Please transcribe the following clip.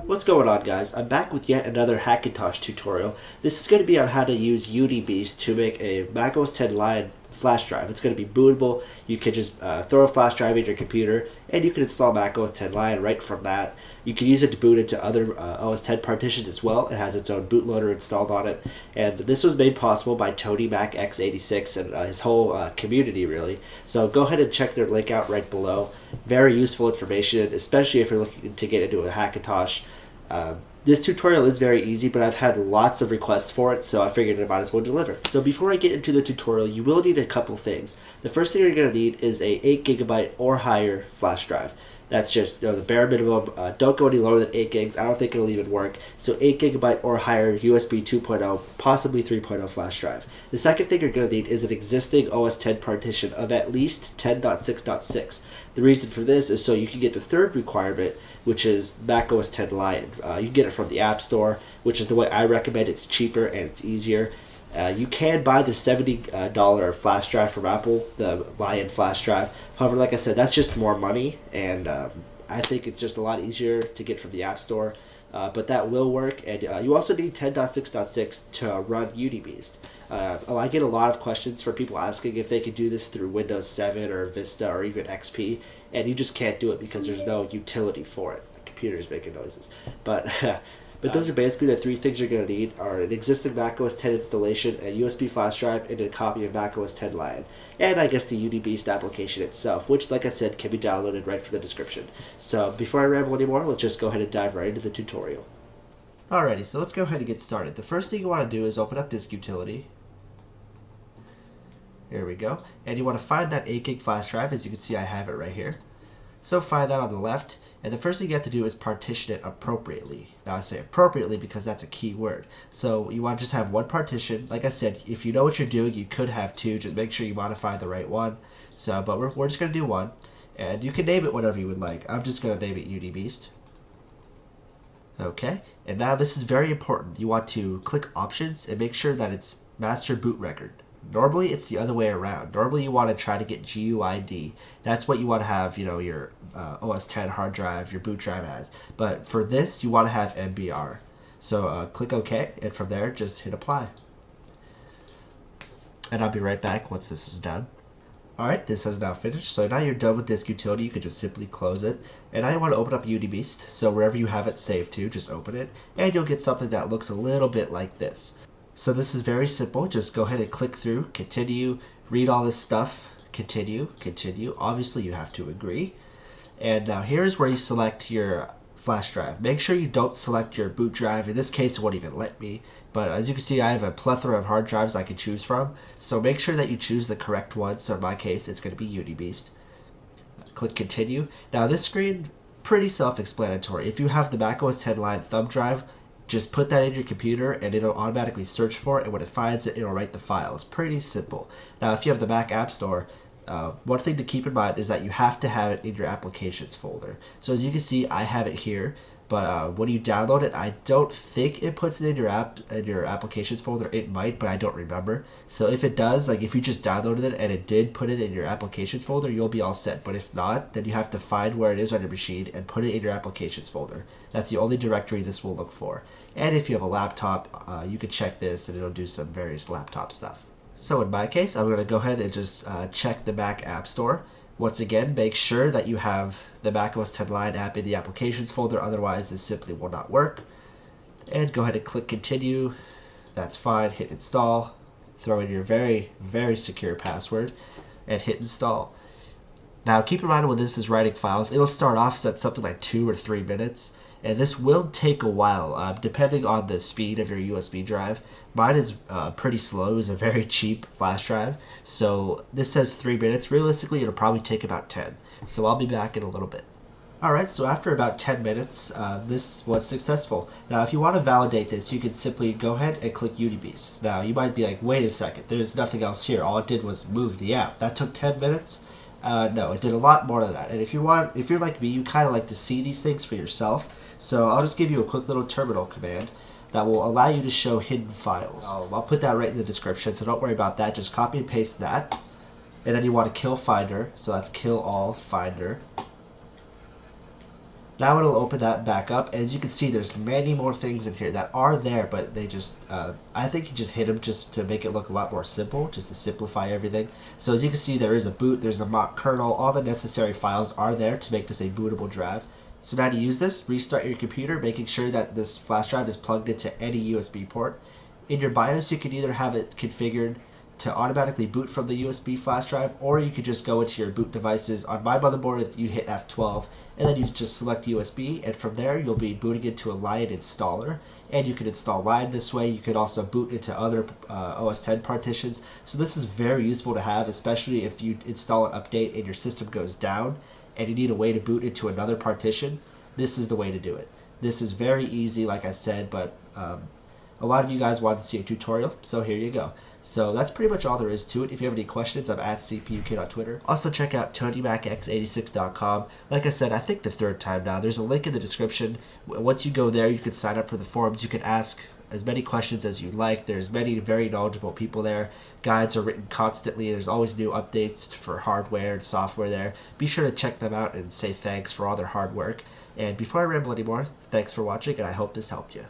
What's going on, guys? I'm back with yet another Hackintosh tutorial. This is going to be on how to use UniBeast to make a macOS 10 Lion flash drive. It's going to be bootable. You can just throw a flash drive in your computer and you can install macOS 10 Lion right from that. You can use it to boot into other OS 10 partitions as well. It has its own bootloader installed on it. And this was made possible by Tony Mac X86 and his whole community, really. So go ahead and check their link out right below. Very useful information, especially if you're looking to get into a Hackintosh. This tutorial is very easy, but I've had lots of requests for it, so I figured I might as well deliver. So before I get into the tutorial, you will need a couple things. The first thing you're going to need is a 8GB or higher flash drive. That's just the bare minimum. Don't go any lower than 8 gigs. I don't think it'll even work. So 8GB or higher USB 2.0, possibly 3.0 flash drive. The second thing you're going to need is an existing OS 10 partition of at least 10.6.6. The reason for this is so you can get the third requirement, which is macOS 10 Lion. You can get it from the App Store, which is the way I recommend. It's cheaper and it's easier. You can buy the $70 flash drive from Apple, the Lion flash drive. However, like I said, that's just more money, and I think it's just a lot easier to get from the App Store. But that will work, and you also need 10.6.6 to run UniBeast. I get a lot of questions from people asking if they can do this through Windows 7 or Vista or even XP, and you just can't do it because there's no utility for it. The computer's making noises. But those are basically the three things you're going to need: are an existing macOS 10 installation, a USB flash drive, and a copy of macOS 10 Lion. And I guess the UniBeast application itself, which, like I said, can be downloaded right from the description. So before I ramble anymore, let's just go ahead and dive right into the tutorial. Alrighty, so let's go ahead and get started. The first thing you want to do is open up Disk Utility. Here we go. And you want to find that 8 gig flash drive. As you can see, I have it right here. So find that on the left, and the first thing you have to do is partition it appropriately. Now I say appropriately because that's a key word. So you want to just have one partition. Like I said, if you know what you're doing, you could have two. Just make sure you modify the right one. So, but we're just going to do one, and you can name it whatever you would like. I'm just going to name it UniBeast. Okay, and now this is very important. You want to click Options and make sure that it's Master Boot Record. Normally it's the other way around. Normally you want to try to get GUID. That's what you want to have, your OS 10 hard drive, your boot drive as. But for this, you want to have MBR. So click OK, and from there, just hit Apply. And I'll be right back once this is done. Alright, this has now finished. So now you're done with Disk Utility. You can just simply close it. And now you want to open up UniBeast. So wherever you have it saved to, just open it. And you'll get something that looks a little bit like this. So this is very simple. Just go ahead and click through, continue, read all this stuff, continue, continue. Obviously you have to agree. And now here's where you select your flash drive. Make sure you don't select your boot drive. In this case, it won't even let me. But as you can see, I have a plethora of hard drives I can choose from. So make sure that you choose the correct one. So in my case, it's going to be UniBeast. Click continue. Now this screen, pretty self-explanatory. If you have the macOS 10 Lion thumb drive, just put that in your computer and it'll automatically search for it, and when it finds it, it'll write the files. Pretty simple. Now if you have the Mac App Store, one thing to keep in mind is that you have to have it in your applications folder. So as you can see, I have it here, but when you download it, I don't think it puts it in your applications folder. It might, but I don't remember. So if it does, like if you just downloaded it and it did put it in your applications folder, you'll be all set. But if not, then you have to find where it is on your machine and put it in your applications folder. That's the only directory this will look for. And if you have a laptop, you can check this and it'll do some various laptop stuff. So in my case, I'm going to go ahead and just check the Mac App Store. Once again, make sure that you have the macOS 10 Lion app in the applications folder, otherwise this simply will not work. And go ahead and click continue. That's fine. Hit install. Throw in your very, very secure password and hit install. Now keep in mind when this is writing files, it'll start off at something like 2 or 3 minutes. And this will take a while, depending on the speed of your USB drive. Mine is pretty slow. It's a very cheap flash drive. So this says 3 minutes. Realistically, it'll probably take about 10. So I'll be back in a little bit. Alright, so after about 10 minutes, this was successful. Now, if you want to validate this, you can simply go ahead and click UniBeast. Now, you might be like, wait a second, there's nothing else here. All it did was move the app. That took 10 minutes? No, it did a lot more than that. And if you're like me, you kind of like to see these things for yourself. So I'll just give you a quick little terminal command that will allow you to show hidden files. I'll put that right in the description, so don't worry about that. Just copy and paste that. And then you want to kill Finder, so that's kill all Finder. Now it'll open that back up. As you can see, there's many more things in here that are there, but they just, I think you just hit them just to make it look a lot more simple, just to simplify everything. So as you can see, there is a boot, there's a mock kernel, all the necessary files are there to make this a bootable drive. So now to use this, restart your computer, making sure that this flash drive is plugged into any USB port. In your BIOS, you can either have it configured to automatically boot from the USB flash drive, or you could just go into your boot devices. On my motherboard, you hit F12, and then you just select USB, and from there you'll be booting into a Lion installer, and you can install Lion this way. You could also boot into other OS X partitions. So this is very useful to have, especially if you install an update and your system goes down, and you need a way to boot into another partition. This is the way to do it. This is very easy, like I said, but a lot of you guys wanted to see a tutorial, so here you go. So that's pretty much all there is to it. If you have any questions, I'm at CPUKid on Twitter. Also check out TonyMacX86.com. Like I said, I think the third time now. There's a link in the description. Once you go there, you can sign up for the forums. You can ask as many questions as you like. There's many very knowledgeable people there. Guides are written constantly. There's always new updates for hardware and software there. Be sure to check them out and say thanks for all their hard work. And before I ramble anymore, thanks for watching, and I hope this helped you.